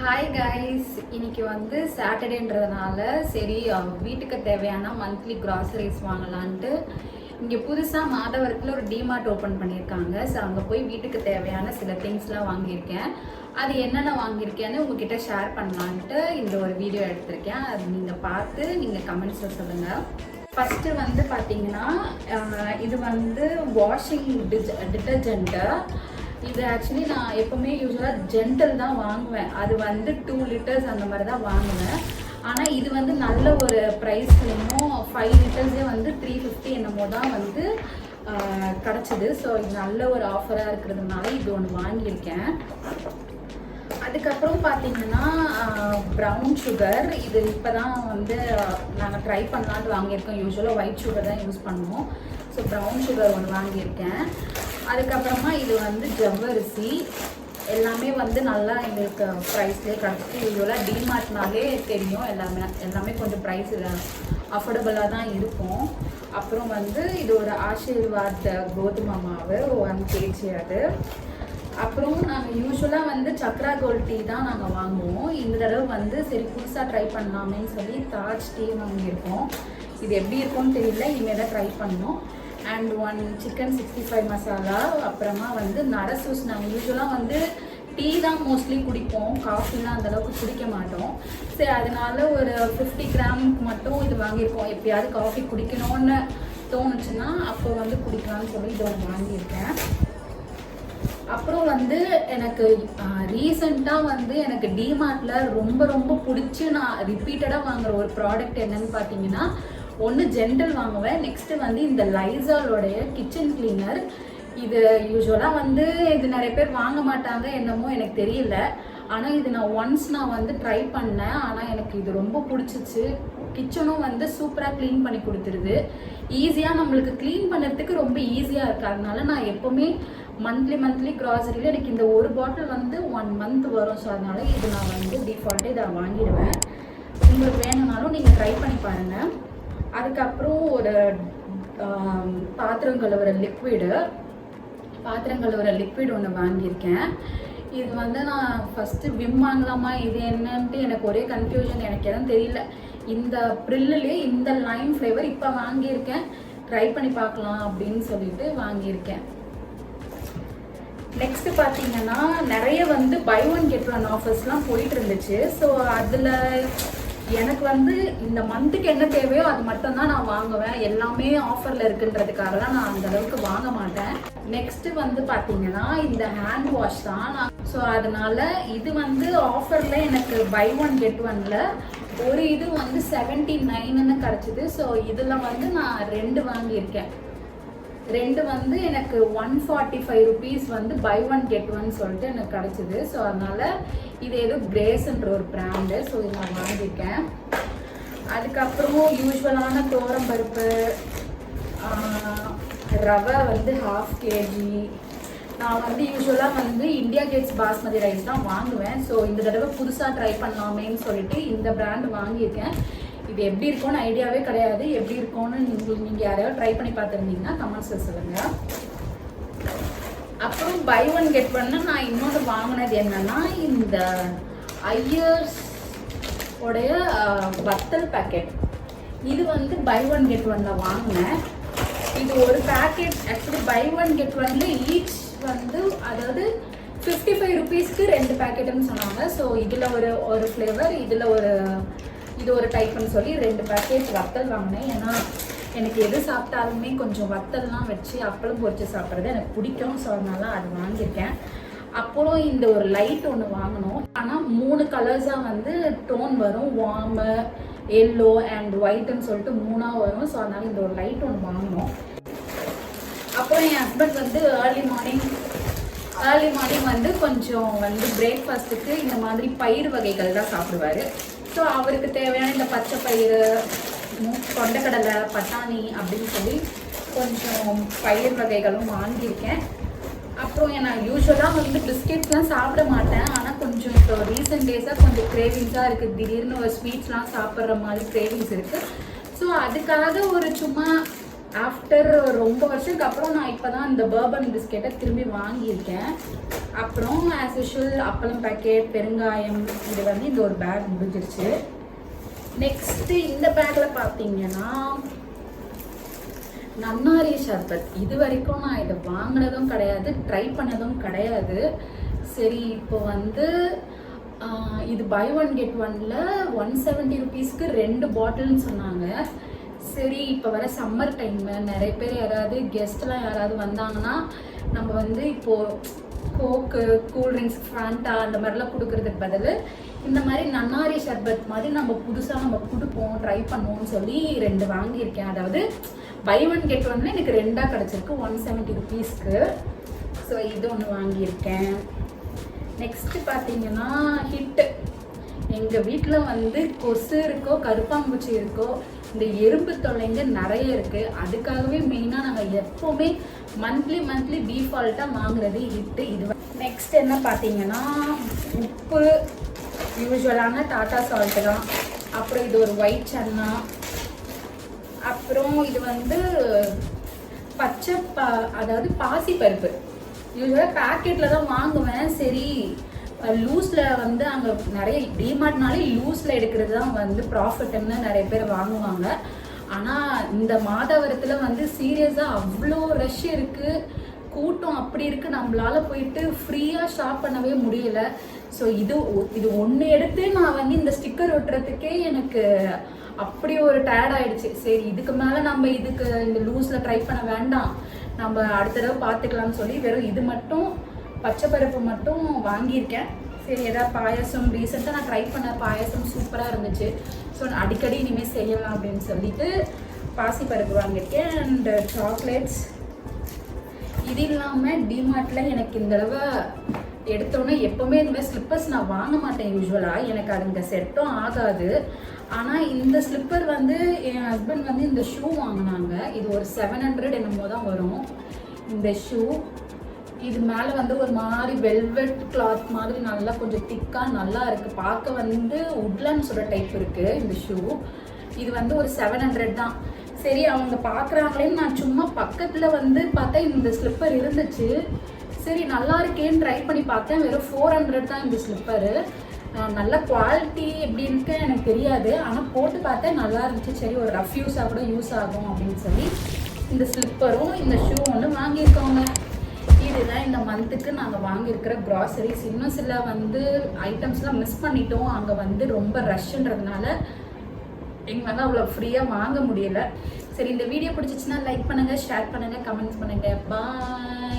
Hi guys, இன்னைக்கு வந்து சாட்டர்டேன்றதுனால சரி வீட்டுக்கு தேவையான மந்த்லி கிராசரிஸ் வாங்கலான்ட்டு இங்கே புதுசாக மாதவரத்தில் ஒரு டிமார்ட் ஓப்பன் பண்ணியிருக்காங்க. ஸோ அங்கே போய் வீட்டுக்கு தேவையான சில திங்ஸ்லாம் வாங்கியிருக்கேன். அது என்னென்ன வாங்கியிருக்கேன்னு உங்ககிட்ட ஷேர் பண்ணலான்ட்டு இந்த ஒரு வீடியோ எடுத்திருக்கேன். அது நீங்கள் பார்த்து நீங்கள் கமெண்ட்ஸில் சொல்லுங்கள். ஃபஸ்ட்டு வந்து பார்த்தீங்கன்னா இது வந்து வாஷிங் டிட்டர்ஜென்ட்டு. இது ஆக்சுவலி நான் எப்போவுமே யூஸ்வலாக ஜென்டல் தான் வாங்குவேன். அது வந்து 2 லிட்டர்ஸ் அந்த மாதிரி தான் வாங்குவேன். ஆனால் இது வந்து நல்ல ஒரு ப்ரைஸ்லையும் 5 லிட்டர்ஸே வந்து 350 என்னமோ தான் வந்து கிடச்சிது. ஸோ இது நல்ல ஒரு ஆஃபராக இருக்கிறதுனால இது ஒன்று வாங்கியிருக்கேன். அதுக்கப்புறம் பார்த்தீங்கன்னா ப்ரௌன் சுகர். இது இப்போ தான் வந்து நாங்கள் ட்ரை பண்ணலான்ட்டு வாங்கியிருக்கோம். யூஸ்வலாக ஒயிட் சுகர் தான் யூஸ் பண்ணுவோம். ஸோ ப்ரௌன் சுகர் ஒன்று வாங்கியிருக்கேன். அதுக்கப்புறமா இது வந்து ஜவ்வரிசி. எல்லாமே வந்து நல்லா எங்களுக்கு ப்ரைஸ்லேயே கிடச்சிச்சு. யூஸ்வலாக டிமார்ட்னாலே தெரியும், எல்லாமே கொஞ்சம் ப்ரைஸ் அஃபோர்டபுளாக தான் இருக்கும். அப்புறம் வந்து இது ஒரு ஆசீர்வாத் கோதுமை மாவு 1 kg அது. அப்புறம் நாங்கள் யூஸ்வலாக வந்து சக்ரா கோல்ட் டீ தான் நாங்கள் வாங்குவோம். இந்த தடவை வந்து சரி புதுசாக ட்ரை பண்ணலாமேன்னு சொல்லி தாஜ் டீ வாங்கியிருக்கோம். இது எப்படி இருக்கும்னு தெரியல, இனிமேல் தான் ட்ரை பண்ணோம். And 1 chicken 65 masala. அப்புறமா வந்து நரசூஸ். நாங்கள் யூஸ்வலாக வந்து டீ தான் மோஸ்ட்லி குடிப்போம், காஃபிலாம் அந்தளவுக்கு குடிக்க மாட்டோம். சரி அதனால ஒரு 50 கிராமுக்கு மட்டும் இது வாங்கியிருக்கோம். எப்பயாவது காஃபி குடிக்கணும்னு தோணுச்சுன்னா அப்போ வந்து குடிக்கலாம்னு சொல்லி இது ஒன்று வாங்கியிருக்கேன். அப்புறம் வந்து எனக்கு ரீசெண்டாக வந்து எனக்கு டிமார்ட்டில் ரொம்ப பிடிச்சி நான் ரிப்பீட்டடாக வாங்குகிற ஒரு ப்ராடக்ட் என்னன்னு பார்த்தீங்கன்னா, ஒன்று ஜென்டல் வாங்குவேன். நெக்ஸ்ட்டு வந்து இந்த லைசாலோடைய கிச்சன் கிளீனர். இது யூஸ்வலாக வந்து இது நிறைய பேர் வாங்க மாட்டாங்க என்னமோ எனக்கு தெரியல. ஆனால் இது நான் வந்து ட்ரை பண்ணேன். ஆனால் எனக்கு இது ரொம்ப பிடிச்சிச்சு. கிச்சனும் வந்து சூப்பராக க்ளீன் பண்ணி கொடுத்துருது. ஈஸியாக நம்மளுக்கு க்ளீன் பண்ணுறதுக்கு ரொம்ப ஈஸியாக இருக்குது. அதனால நான் எப்போவுமே மந்த்லி க்ராசரியில் எனக்கு இந்த ஒரு பாட்டில் வந்து 1 மந்த் வரும். ஸோ அதனால் இது நான் வந்து டிஃபால்ட்டே இதை வாங்கிடுவேன். உங்களுக்கு வேணும்னாலும் நீங்கள் ட்ரை பண்ணி பாருங்கள். அதுக்கப்புறம் ஒரு பாத்திரம் கழுவுற லிக்விட் ஒன்று வாங்கியிருக்கேன். இது வந்து நான் ஃபஸ்ட்டு விம் வாங்கலாமா இது என்னன்ட்டு எனக்கு ஒரே கன்ஃபியூஷன். எனக்கு எதுவும் தெரியல. இந்த ப்ரில்லுலே இந்த லைம் ஃப்ளேவர் இப்போ வாங்கியிருக்கேன். ட்ரை பண்ணி பார்க்கலாம் அப்படின்னு சொல்லிட்டு வாங்கியிருக்கேன். நெக்ஸ்ட்டு பார்த்தீங்கன்னா நிறைய வந்து பை 1 get 1 ஆஃபர்ஸ்லாம் போயிட்டு இருந்துச்சு. ஸோ அதில் எனக்கு வந்து இந்த மந்த்துக்கு என்ன தேவையோ அது மட்டும்தான் நான் வாங்குவேன். எல்லாமே ஆஃபரில் இருக்குன்றதுக்காகலாம் நான் அந்த அளவுக்கு வாங்க மாட்டேன். நெக்ஸ்ட்டு வந்து பார்த்தீங்கன்னா இந்த ஹேண்ட் வாஷ் தான். ஸோ அதனால இது வந்து ஆஃபரில் எனக்கு பை 1 get 1ல ஒரு இது வந்து 79ன்னு கிடச்சிது. ஸோ இதில் வந்து நான் 2 வாங்கியிருக்கேன். 2 வந்து எனக்கு 145 rupees வந்து பை 1 get 1 சொல்லிட்டு எனக்கு கிடச்சிது. ஸோ அதனால் இது ஏதோ கிரேஸ்ன்ற ஒரு பிராண்டு. ஸோ இது நான் வாங்கியிருக்கேன். அதுக்கப்புறம் யூஸ்வலான பருப்பு, ரவை வந்து 1/2 kg. நான் வந்து யூஸ்வலாக வந்து இந்தியா கேட்ஸ் பாஸ்மதி ரைஸ் தான் வாங்குவேன். ஸோ இந்த தடவை புதுசாக ட்ரை பண்ணலாமேன்னு சொல்லிட்டு இந்த பிராண்டு வாங்கியிருக்கேன். இது எப்படி இருக்கும்னு ஐடியாவே கிடையாது. எப்படி இருக்கும்னு நீங்கள் யாரையாவது ட்ரை பண்ணி பார்த்துருந்தீங்கன்னா கமெண்ட்ஸில் சொல்லுங்கள். அப்புறம் பை 1 get 1 நான் இன்னொன்று வாங்கினது என்னன்னா இந்த ஐயர்ஸ் உடைய வத்தல் பேக்கெட். இது வந்து பை 1 get 1ல வாங்கினேன். இது ஒரு பேக்கெட் ஆக்சுவலி பை 1 get 1ல ஈச் வந்து அதாவது 55 rupeesக்கு 2 பேக்கெட்டுன்னு சொன்னாங்க. ஸோ இதில் ஒரு ஃப்ளேவர், இது ஒரு டைப்புன்னு சொல்லி 2 பேக்கெட் வத்தல் வாங்கினேன். ஏன்னா எனக்கு எது சாப்பிட்டாலுமே கொஞ்சம் வத்தல்லாம் வச்சு அப்பளம் பொரிச்சு சாப்பிட்றது எனக்கு பிடிக்கும். ஸோ அதனால அது வாங்கியிருக்கேன். அப்புறம் இந்த ஒரு லைட் ஒன்று வாங்கினோம். ஆனால் 3 கலர்ஸாக வந்து டோன் வரும். வார்மு, எல்லோ அண்ட் ஒயிட்டுன்னு சொல்லிட்டு 3ஆக வரும். ஸோ அதனால இந்த ஒரு லைட் ஒன்று வாங்கினோம். அப்புறம் என் ஹஸ்பண்ட் வந்து ஏர்லி மார்னிங் வந்து கொஞ்சம் வந்து பிரேக்ஃபாஸ்ட்டுக்கு இந்த மாதிரி பயிர் வகைகள் தான் சாப்பிடுவார். ஸோ அவருக்கு தேவையான இந்த பச்சை பயிறு, கொண்டக்கடலை, பட்டாணி அப்படின்னு சொல்லி கொஞ்சம் பயிர் வகைகளும் வாங்கியிருக்கேன். அப்புறம் நான் யூஸ்வலாக வந்து பிஸ்கெட்ஸ்லாம் சாப்பிட மாட்டேன். ஆனால் கொஞ்சம் இப்போ ரீசெண்ட் டேஸாக கொஞ்சம் கிரேவிங்ஸாக இருக்குது. திடீர்னு ஒரு ஸ்வீட்ஸ்லாம் சாப்பிட்ற மாதிரி கிரேவிங்ஸ் இருக்குது. ஸோ அதுக்காக ஒரு சும்மா ஆஃப்டர் ரொம்ப வருஷத்துக்கு அப்புறம் நான் இப்போ தான் இந்த பர்பன் பிஸ்கெட்டை திரும்பி வாங்கியிருக்கேன். அப்புறம் ஆஸ் யூஷுவல் அப்பளம் பேக்கெட், பெருங்காயம், இது வந்து இந்த ஒரு பேக் முடிஞ்சிருச்சு. நெக்ஸ்ட்டு இந்த பேக்கில் பார்த்தீங்கன்னா நன்னாரி சர்பத். இது வரைக்கும் நான் இதை வாங்கினதும் கிடையாது, ட்ரை பண்ணதும் கிடையாது. சரி, இப்போ வந்து இது பை ஒன் கெட் ஒன்ல 170 ருபீஸ்க்கு 2 பாட்டில்னு சொன்னாங்க. சரி, இப்போ வர சம்மர் டைமு நிறைய பேர் யாராவது கெஸ்ட்லாம் யாராவது வந்தாங்கன்னா நம்ம வந்து இப்போது கோக்கு, கூல்ட்ரிங்க்ஸ், ஃபேண்டா அந்த மாதிரிலாம் கொடுக்கறதுக்கு பதில் இந்த மாதிரி நன்னாரி சர்பத் மாதிரி நம்ம புதுசாக நம்ம கொடுப்போம், ட்ரை பண்ணுவோம்னு சொல்லி 2 வாங்கியிருக்கேன். அதாவது பை ஒன் கெட் ஒன்ல எனக்கு 2ஆக கிடச்சிருக்கு 170 ருபீஸ்க்கு. ஸோ இது ஒன்று வாங்கியிருக்கேன். நெக்ஸ்ட்டு பார்த்தீங்கன்னா ஹிட்டு. எங்கள் வீட்டில் வந்து கொசு இருக்கோ கருப்பாம்பூச்சி இருக்கோ இந்த எறும்பு தொல்லைங்க நிறைய இருக்குது. அதுக்காகவே மெயினாக நாங்கள் எப்போவுமே மந்த்லி டிஃபால்ட்டாக வாங்குறது ஹிட்டு. இது நெக்ஸ்ட் என்ன பார்த்தீங்கன்னா உப்பு, யூஸ்வலான டாட்டா சால்ட்டு தான். அப்புறம் இது ஒரு ஒயிட் சன்னா. அப்புறம் இது வந்து பச்சை அதாவது பாசிப்பருப்பு. யூஸ்வலாக பேக்கெட்டில் தான் வாங்குவேன். சரி, லூஸில் வந்து அங்கே நிறைய டிமார்ட்னாலே லூஸில் எடுக்கிறது தான் வந்து ப்ராஃபிட்னு நிறைய பேர் வாங்குவாங்க. ஆனால் இந்த மாதவரத்தில் வந்து சீரியஸாக அவ்வளோ ரஷ் இருக்குது, கூட்டம் அப்படி இருக்குது, நம்மளால் போயிட்டு ஃப்ரீயாக ஷாப் பண்ணவே முடியலை. ஸோ இது ஒன்று எடுத்து நான் வந்து இந்த ஸ்டிக்கர் ஒட்டுறதுக்கே எனக்கு அப்படி ஒரு டயர்ட் ஆகிடுச்சு. சரி, இதுக்கு மேலே நம்ம இதுக்கு இந்த லூஸில் ட்ரை பண்ண வேண்டாம், நம்ம அடுத்த தடவை பார்த்துக்கலாம்னு சொல்லி வெறும் இது மட்டும் பச்சை பருப்பு மட்டும் வாங்கியிருக்கேன். சரி, எதாவது பாயாசம் ரீசெண்டாக நான் ட்ரை பண்ண பாயாசம் சூப்பராக இருந்துச்சு. ஸோ நான் அடிக்கடி இனிமேல் செய்யலாம் அப்படின்னு சொல்லிட்டு பாசிப்பருப்பு வாங்கியிருக்கேன். And chocolates. இது இல்லாமல் டிமார்ட்டில் எனக்கு இந்த தடவை எடுத்தோன்னே எப்போவுமே இந்த மாதிரி ஸ்லிப்பர்ஸ் நான் வாங்க மாட்டேன் யூஸ்வலாக, எனக்கு அது இங்கே செட்டும் ஆகாது. ஆனால் இந்த ஸ்லிப்பர் வந்து என் ஹஸ்பண்ட் வந்து இந்த ஷூ வாங்கினாங்க. இது ஒரு 700 என்னமோ தான் வரும் இந்த ஷூ. இது மேலே வந்து ஒரு மாதிரி வெல்வெட் கிளாத் மாதிரி நல்லா கொஞ்சம் திக்காக நல்லா இருக்குது. பார்க்க வந்து உட்லண்ட்ஸோட டைப் இருக்குது இந்த ஷூ. இது வந்து ஒரு 700 தான். சரி, அவங்க பார்க்குறாங்களேன்னு நான் சும்மா பக்கத்தில் வந்து பார்த்தா இந்த ஸ்லிப்பர் இருந்துச்சு. சரி, நல்லா இருக்கேன்னு ட்ரை பண்ணி பார்த்தேன். வெறும் 400 தான் இந்த ஸ்லிப்பரு. நல்ல குவாலிட்டி எப்படி இருக்கு எனக்கு தெரியாது, ஆனால் போட்டு பார்த்தேன் நல்லா இருந்துச்சு. சரி, ஒரு ரஃப் யூஸாக கூட யூஸ் ஆகும் அப்படின்னு சொல்லி இந்த ஸ்லிப்பரும் இந்த ஷூ ஒன்று வாங்கியிருக்கோங்க. இதுதான் இந்த மந்த்துக்கு நாங்கள் வாங்கியிருக்கிற க்ராசரிஸ். இன்னும் சில வந்து ஐட்டம்ஸ்லாம் மிஸ் பண்ணிட்டோம், அங்கே வந்து ரொம்ப ரஷ்ன்றதுனால எங்களால் அவ்வளோ ஃப்ரீயாக வாங்க முடியலை. சரி, இந்த வீடியோ பிடிச்சிச்சின்னா லைக் பண்ணுங்கள், ஷேர் பண்ணுங்கள், கமெண்ட்ஸ் பண்ணுங்கள். பாய்.